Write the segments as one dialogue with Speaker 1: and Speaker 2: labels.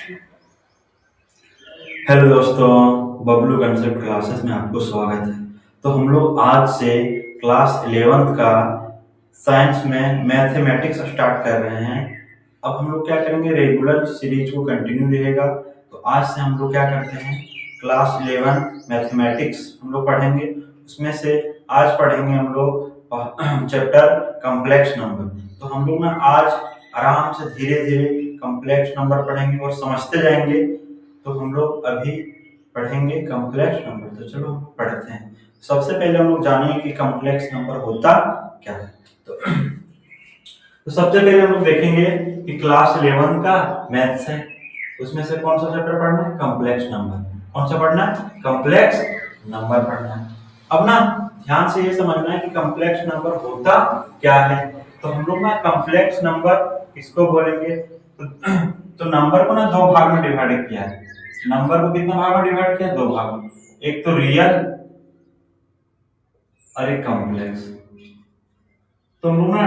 Speaker 1: Hello दोस्तों, Bablu concept classes में आपको स्वागत है। तो हम लोग आज से क्लास 11th का साइंस में मैथमेटिक्स स्टार्ट कर रहे हैं। अब हम लोग क्या करेंगे, रेगुलर सीरीज को कंटिन्यू रहेगा। तो आज से हम लोग क्या करते हैं, क्लास 11 मैथमेटिक्स हम लोग पढ़ेंगे। उसमें से आज पढ़ेंगे हम लोग चैप्टर कॉम्प्लेक्स नंबर। तो हम लोग ना आज आराम से धीरे धीरे कॉम्प्लेक्स नंबर पढ़ेंगे और समझते जाएंगे। तो हम लोग अभी पढ़ेंगे कॉम्प्लेक्स नंबर। तो चलो हम पढ़ते हैं। सबसे पहले हम लोग जानेंगे कि कॉम्प्लेक्स नंबर होता क्या है। तो सबसे पहले हम लोग देखेंगे कि क्लास 11 का मैथ्स है, उसमें से कौन सा चैप्टर पढ़ना है, कॉम्प्लेक्स नंबर। कौन सा पढ़ना है, कॉम्प्लेक्स नंबर पढ़ना है। अब ना ध्यान से ये समझना है कि कॉम्प्लेक्स नंबर होता क्या है। तो हम लोग ना कॉम्प्लेक्स नंबर किसको बोलेंगे, तो नंबर को ना दो भाग में डिवाइड किया है। नंबर को कितने भाग में डिवाइड किया, दो भाग में। एक तो रियल और एक कॉम्प्लेक्स। तो हम लोग ना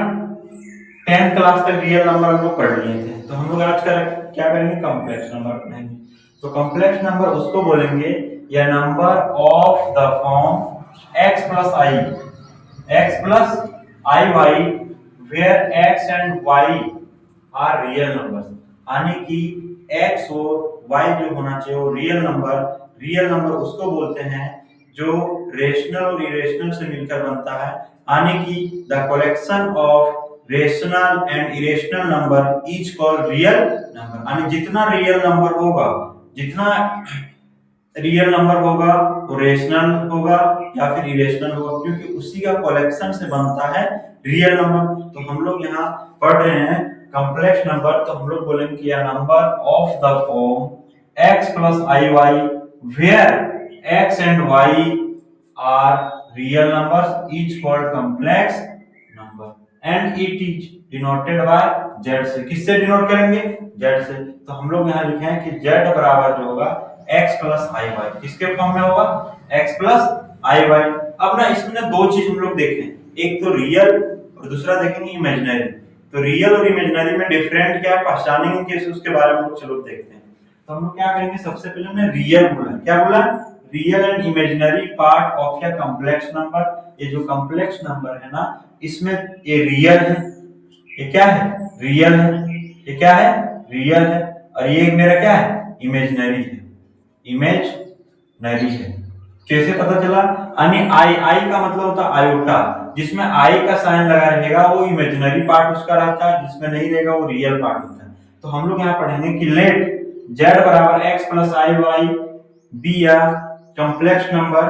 Speaker 1: 10th क्लास तक रियल नंबर हम लोग पढ़ लिए थे। तो हम लोग आज क्या करेंगे, कॉम्प्लेक्स नंबर पढ़ेंगे। तो कॉम्प्लेक्स नंबर उसको बोलेंगे या number of the form x plus i y where x and y are real numbers. यानी कि x और y जो होना चाहिए वो रियल नंबर उसको बोलते हैं जो रेशनल और इरेशनल से मिलकर बनता है। यानी कि the collection of rational and irrational number is called real number. यानी जितना रियल नंबर होगा वो रेशनल होगा या फिर इरेशनल होगा, क्योंकि उसी का कलेक्शन से बनता है रियल नंबर। तो हम लोग यहाँ पढ़ रहे हैं कॉम्प्लेक्स नंबर। तो हम लोग बोलेंगे कि number of the form x plus i y where x and y are real numbers is called complex number and it is denoted by z से। किससे डिनोट करेंगे, z से। तो हम लोग यहाँ लिखे हैं कि z बराबर जो होगा x प्लस आई वाई, किसके फॉर्म में होगा, x प्लस आई वाई। अब ना इसमें ना दो चीज हम लोग देखें, एक तो रियल और दूसरा देखेंगे इमेजिनरी। तो रियल और इमेजिनरी में डिफरेंट क्या है, पहचानेंगे कैसे, उसके बारे में लोग चलो देखते हैं। तो हम लोग क्या करेंगे, सबसे पहले हमने रियल बोला, क्या बोला, real and imaginary part of या कॉम्प्लेक्स नंबर। ये जो कॉम्प्लेक्स नंबर है ना, इसमें ये रियल है, ये क्या है, रियल है, ये क्या है, रियल है, और ये मेरा क्या है, इमेजिनरी है, इमेजिनरी है। कैसे पता चला, यानी आई आई का मतलब होता है आयोटा, जिसमें आई का साइन लगा रहेगा वो इमेजिनरी पार्ट उसका रहता है, जिसमें नहीं रहेगा वो रियल पार्ट होता है। तो हम लोग यहाँ पढ़ेंगे कि लेट z बराबर x plus i Y B या complex number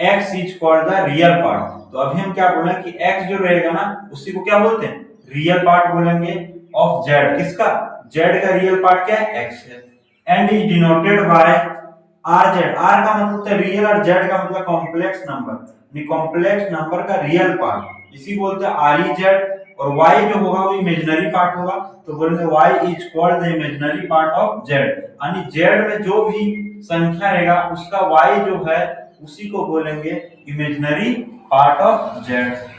Speaker 1: x is called the real part. तो अभी हम क्या बोले कि x जो रहेगा ना उसी को क्या बोलते हैं, रियल पार्ट बोलेंगे ऑफ z। किसका, z का रियल पार्ट क्या है, x है। And is denoted by R Z. R का मतलब है रियल और जेड का मतलब कॉम्प्लेक्स नंबर। कॉम्प्लेक्स नंबर का रियल पार्ट इसी बोलते हैं आर ई जेड, और y जो होगा वो इमेजिनरी पार्ट होगा। तो बोलेंगे y is called the imaginary part of z। यानी z में जो भी संख्या रहेगा उसका y जो है उसी को बोलेंगे इमेजिनरी पार्ट ऑफ z।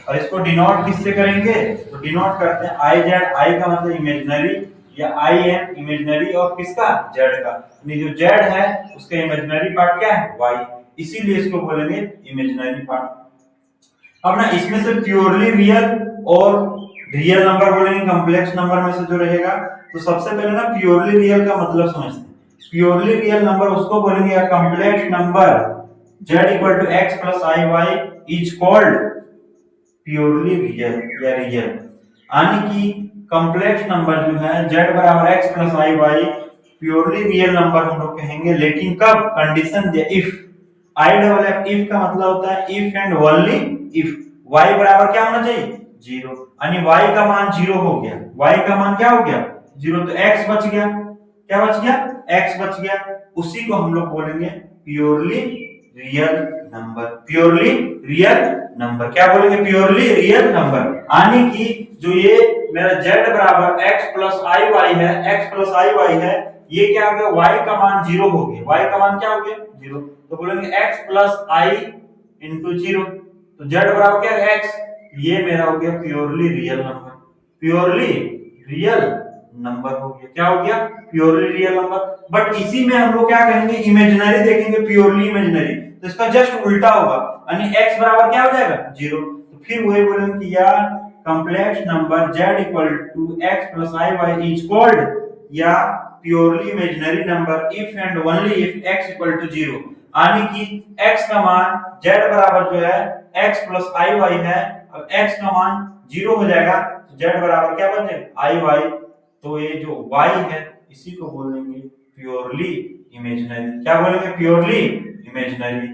Speaker 1: और इसको डिनोट किससे करेंगे, तो डिनोट करते हैं आई जेड। आई का मतलब इमेजिनरी या आई एम इमेजिनरी और किसका, जेड का। यानी जो जेड है उसका इमेजिनरी पार्ट क्या है, y, इसीलिए इसको बोलेंगे इमेजिनरी पार्ट। अब ना इसमें से प्योरली रियल और रियल नंबर बोलेंगे कॉम्प्लेक्स नंबर में से जो रहेगा। तो सबसे पहले ना प्योरली रियल का मतलब समझते हैं। प्योरली रियल नंबर उसको बोलेंगे या complex number z equal to x plus i y is called purely real या रियल। यानी कि कॉम्प्लेक्स नंबर जो है z बराबर x plus i y purely real number हम लोग कहेंगे, लेकिन कब, कंडीशन दिया if. I double F if का मतलब होता है if and only if y बराबर क्या होना चाहिए, जीरो। यानी y का मान जीरो हो गया, y का मान क्या हो गया, जीरो। तो x बच गया, क्या बच गया, x बच गया। उसी को हम लोग बोलेंगे purely real number. Purely real number क्या बोलेंगे, प्योरली रियल नंबर। यानी कि जो ये मेरा z बराबर x प्लस आई वाई है, x प्लस आई वाई है, ये क्या हो गया, y का मान जीरो हो गया, y का मान क्या हो गया, जीरो। तो बोलेंगे x प्लस आई इंटू जीरो। तो z बराबर क्या है, x। ये मेरा हो गया purely real number, purely real number हो गया। क्या हो गया? Purely real number. बट इसी में हम लोग क्या करेंगे, इमेजिनरी देखेंगे, प्योरली इमेजिनरी, तो इसका जस्ट उल्टा होगा, यानी x बराबर क्या हो जाएगा? 0। तो फिर वही बोलेंगे कि यार complex number z equal to x plus i y is called, या purely imaginary number if and only if x equal to 0, यानी कि x का मान z बराबर जो है x प्लस i y है, अब x का मान 0 हो जाएगा तो z बराबर क्या बन जाएगा? i y। तो ये जो y है इसी को बोलेंगे प्योरली इमेजिनरी। क्या बोलेंगे? Purely imaginary.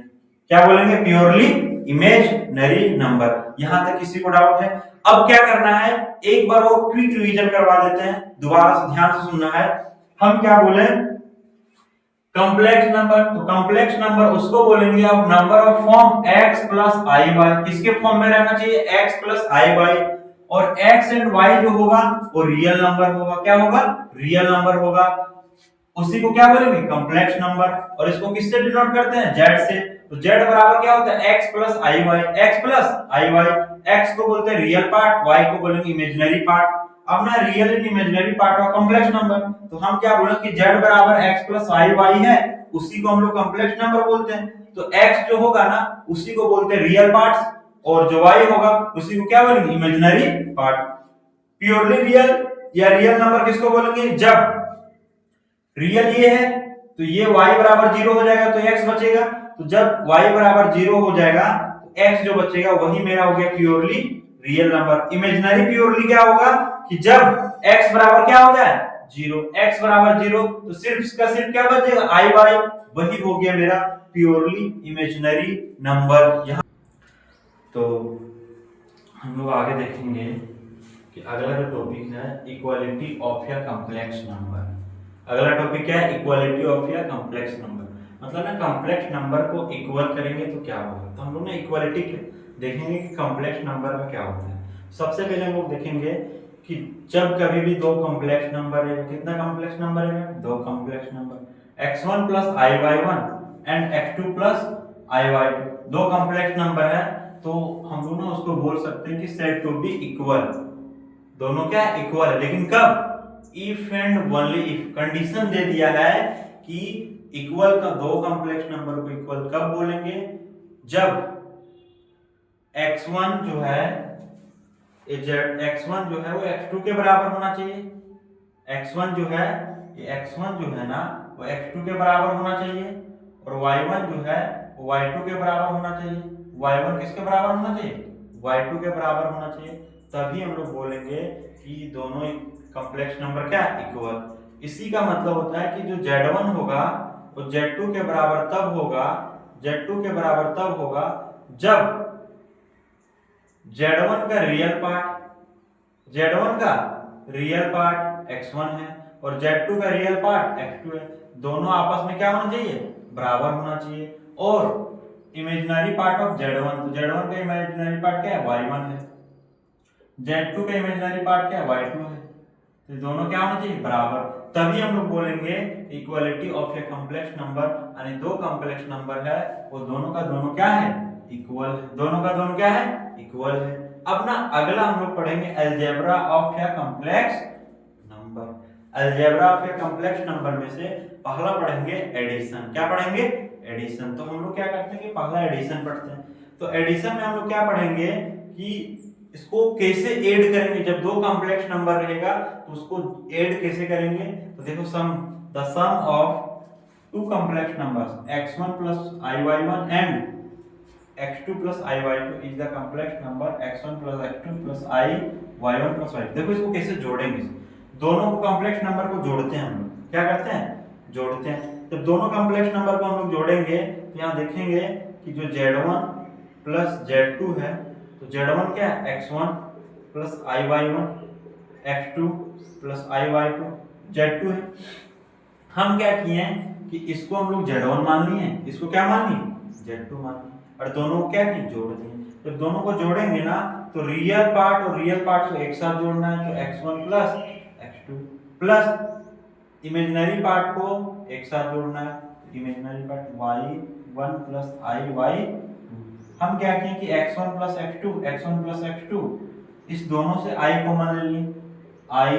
Speaker 1: क्या बोलेंगे? Purely imaginary number. यहां तक किसी को डाउट है? अब क्या करना है, एक बार और क्विक रिवीजन करवा देते हैं, दोबारा से ध्यान से सुनना है। हम क्या बोले? Complex number. तो कॉम्प्लेक्स नंबर उसको बोलेंगे अब number of form x plus i y. किसके फॉर्म में रहना चाहिए? x plus i y. और x एंड y जो होगा वो रियल नंबर होगा। क्या होगा? रियल नंबर होगा। उसी को क्या बोलेंगे? Complex number. और इसको किससे डिनोट करते हैं? z से। तो z बराबर क्या होता है? x plus i Y. x plus i Y, x को बोलते हैं रियल पार्ट, y को बोलेंगे इमेजिनरी पार्ट। अब ना real and imaginary part of complex number, तो हम क्या बोलेंगे कि z बराबर x प्लस आई वाई है, उसी को हम लोग कॉम्प्लेक्स नंबर बोलते हैं। तो x जो होगा ना उसी को बोलते हैं रियल पार्ट्स, और जो y होगा उसी को क्या बोलेंगे? Imaginary part. प्योरली रियल या रियल नंबर किसको बोलेंगे? जब रियल ये है तो ये y बराबर 0 हो जाएगा तो x बचेगा। तो जब y बराबर 0 हो जाएगा तो x जो बचेगा वही मेरा हो गया purely real number. Imaginary purely क्या होगा कि जब x बराबर क्या हो जाए? 0। x बराबर 0 तो सिर्फ इसका सिर्फ क्या बचेगा? i y, वही हो गया मेरा प्योरली इमेजिनरी नंबर। यहाँ तो हम लोग आगे देखेंगे कि अगला जो टॉपिक है इक्वालिटी ऑफ या कॉम्प्लेक्स नंबर। अगला टॉपिक क्या है? इक्वालिटी ऑफ या कॉम्प्लेक्स नंबर। मतलब ना कॉम्प्लेक्स नंबर को इक्वल करेंगे तो क्या होगा। तो हम लोग ना इक्वालिटी देखेंगे कि कॉम्प्लेक्स नंबर का क्या होता है। सबसे पहले हम लोग देखेंगे कि जब कभी भी दो कॉम्प्लेक्स नंबर है, कितना कॉम्प्लेक्स नंबर है? दो complex number x1 plus i y one and x2 plus i y two, दो कॉम्प्लेक्स नंबर है, तो हम लोग ना उसको बोल सकते हैं कि सेट टू बी इक्वल। दोनों क्या है? इक्वल है। लेकिन कब? If and only if. Condition दे दिया है कि इक्वल का दो कॉम्प्लेक्स नंबर को इक्वल कब बोलेंगे? जब x1 जो है x1 जो है वो x2 के बराबर होना चाहिए। x1 जो है x1 जो है ना वो x2 के बराबर होना चाहिए, और y1 जो है वो y2 के बराबर होना चाहिए। y1 किसके बराबर होना चाहिए? y2 के बराबर होना चाहिए। तभी हम लोग बोलेंगे कि दोनों कॉम्प्लेक्स नंबर क्या है? इक्वल। इसी का मतलब होता है कि जो z1 होगा वो z2 के बराबर तब होगा, z2 के बराबर तब होगा जब z1 का रियल पार्ट, z1 का रियल पार्ट x1 है और z2 का रियल पार्ट x2 है, दोनों आपस में क्या होना चाहिए? बराबर होना चाहिए। और इमेजिनरी पार्ट ऑफ z1, तो z1 का इमेजिनरी पार्ट क्या है? y1 है, z2 का इमेजिनरी पार्ट क्या है? y2 है, तो दोनों क्या होना चाहिए? बराबर। तभी हम लोग बोलेंगे equality of a complex number, यानी दो कॉम्प्लेक्स नंबर है वो दोनों का दोनों क्या है? इक्वल है। दोनों का दोनों क्या है? इक्वल है। अब ना अगला हम लोग पढ़ेंगे algebra of a complex number. Algebra of a complex number में से पहला पढ़ेंगे एडिशन। क्या पढ़ेंगे? एडिशन। तो हम लोग क्या करते हैं कि पहला एडिशन पढ़ते हैं। तो एडिशन में हम लोग क्या पढ़ेंगे कि इसको कैसे ऐड करेंगे। जब दो कॉम्प्लेक्स नंबर रहेगा तो उसको ऐड कैसे करेंगे। तो देखो the sum of two complex numbers x1 plus i y one and x2 plus i y two is the complex number x1 plus x2 plus i y one plus y. देखो इसको कैसे जोड़ेंगे, दोनों को कॉम्प्लेक्स नंबर को जोड़ते हैं हम लोग। क्या करते हैं? जोड़ते हैं। जब दोनों कॉम्प्लेक्स नंबर को हम लोग जोड़ेंगे तो यहाँ देखेंगे कि जो z1 प्लस z2 है, तो z1 क्या है? x1 plus i y one, x2 plus i y two, z2 है। हम क्या किए हैं कि इसको हम लोग z1 मान लिए, इसको क्या मान लिए? z2 मान लिए, और दोनों को क्या किए? जोड़ दिए। जब दोनों को जोड़ेंगे ना तो रियल पार्ट और रियल पार्ट को एक साथ जोड़ना है, तो x1 plus x2 plus imaginary part को एक साथ जोड़ना है, imaginary part y1 plus i Y. हम क्या किए कि x1 प्लस x2 इस दोनों से i कॉमन ले लिए, i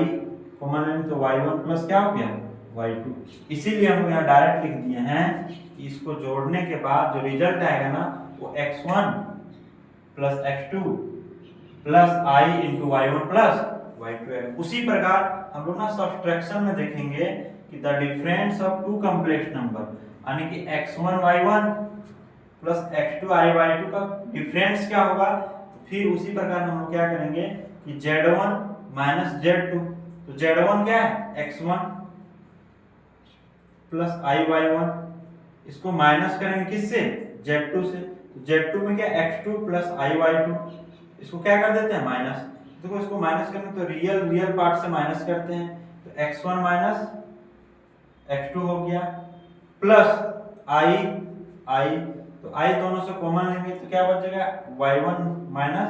Speaker 1: कॉमन लेंगे तो y1 प्लस क्या हो गया y2। इसीलिए हम यहाँ डायरेक्ट लिख दिए हैं कि इसको जोड़ने के बाद जो रिजल्ट आएगा ना वो x1 plus x2 plus i into y1 plus y2 है। उसी प्रकार हम लोग ना सब्सट्रैक्शन में देखेंगे कि the difference of two complex number यानी कि x1 y1 plus x2 i y2 का डिफरेंस क्या होगा। तो फिर उसी प्रकार हम लोग क्या करेंगे कि z1 माइनस z2, तो z1 क्या है x1 प्लस i y1, इसको माइनस करेंगे किससे z2 से, तो z2 में क्या x2 प्लस i y2, इसको क्या कर देते हैं माइनस। देखो इसको माइनस करने तो रियल पार्ट से माइनस करते हैं, तो x1 माइनस x2 हो गया प्लस i, तो i दोनों से कॉमन लेंगे तो क्या बचेगा y1 माइनस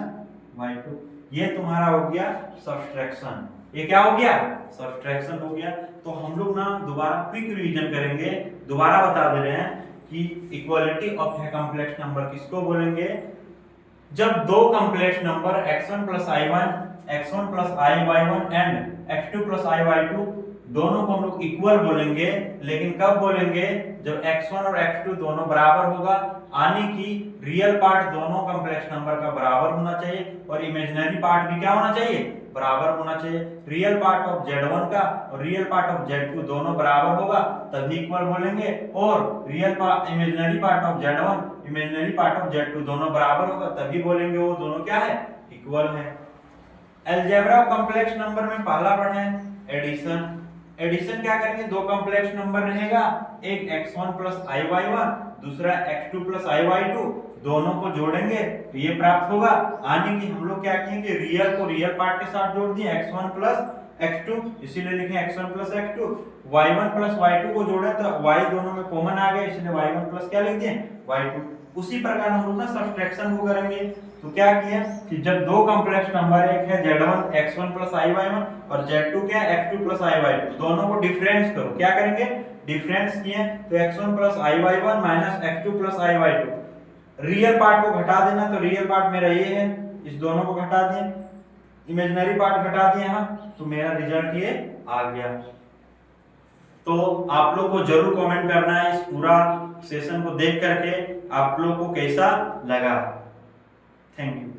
Speaker 1: y2। ये तुम्हारा हो गया सब्सट्रैक्शन। ये क्या हो गया सब्सट्रैक्शन हो गया। तो हम लोग ना दोबारा क्विक रिवीजन करेंगे, दोबारा बता दे रहे हैं कि equality of a complex number किसको बोलेंगे। जब दो complex number x1 plus i1, x1 plus i y1 and x2 plus i y2 दोनों को हम लोग इक्वल बोलेंगे। लेकिन कब बोलेंगे जब x1 और x2 दोनों बराबर होगा, यानी कि रियल पार्ट दोनों कॉम्प्लेक्स नंबर का बराबर होना चाहिए और इमेजिनरी पार्ट भी क्या होना चाहिए बराबर होना चाहिए। रियल पार्ट ऑफ z1 का और रियल पार्ट ऑफ z2 दोनों बराबर होगा तभी इक्वल बोलेंगे, और real part imaginary part of z1 imaginary part of z2 दोनों बराबर होगा तभी बोलेंगे वो दोनों क्या है इक्वल है। अलजेब्रा ऑफ कॉम्प्लेक्स नंबर में पहला पढ़े हैं एडिशन। एडिशन क्या करेंगे, दो कॉम्प्लेक्स नंबर रहेगा, एक x1 प्लस i y1 दूसरा x2 प्लस i y2, दोनों को जोड़ेंगे तो ये प्राप्त होगा। यानी कि हम लोग क्या किए रियल को रियल पार्ट के साथ जोड़ दिए x1 प्लस x2, इसीलिए लिखे x1 plus x2, y1 plus y2 को जोड़े तो y दोनों में कॉमन आ गया इसलिए y1 प्लस क्या लिख दिए y2। उसी प्रकार हम लोग ना सब्सट्रैक्शन को करेंगे तो क्या किया कि जब दो कॉम्प्लेक्स नंबर एक है z1 x1 plus i y1 और z2 क्या है x2 प्लस i y2, दोनों को डिफरेंस करो। क्या करेंगे डिफरेंस किए तो x1 plus i y1 minus x2 plus i y2, real part को घटा देना तो रियल पार्ट मेरा ये है, इस दोनों को घटा दिए, इमेजिनरी पार्ट घटा दिए यहाँ, तो मेरा रिजल्ट ये आ गया। तो आप लोग को जरूर कमेंट करना है इस पूरा सेशन को देख करके आप लोग को कैसा लगा। Thank you.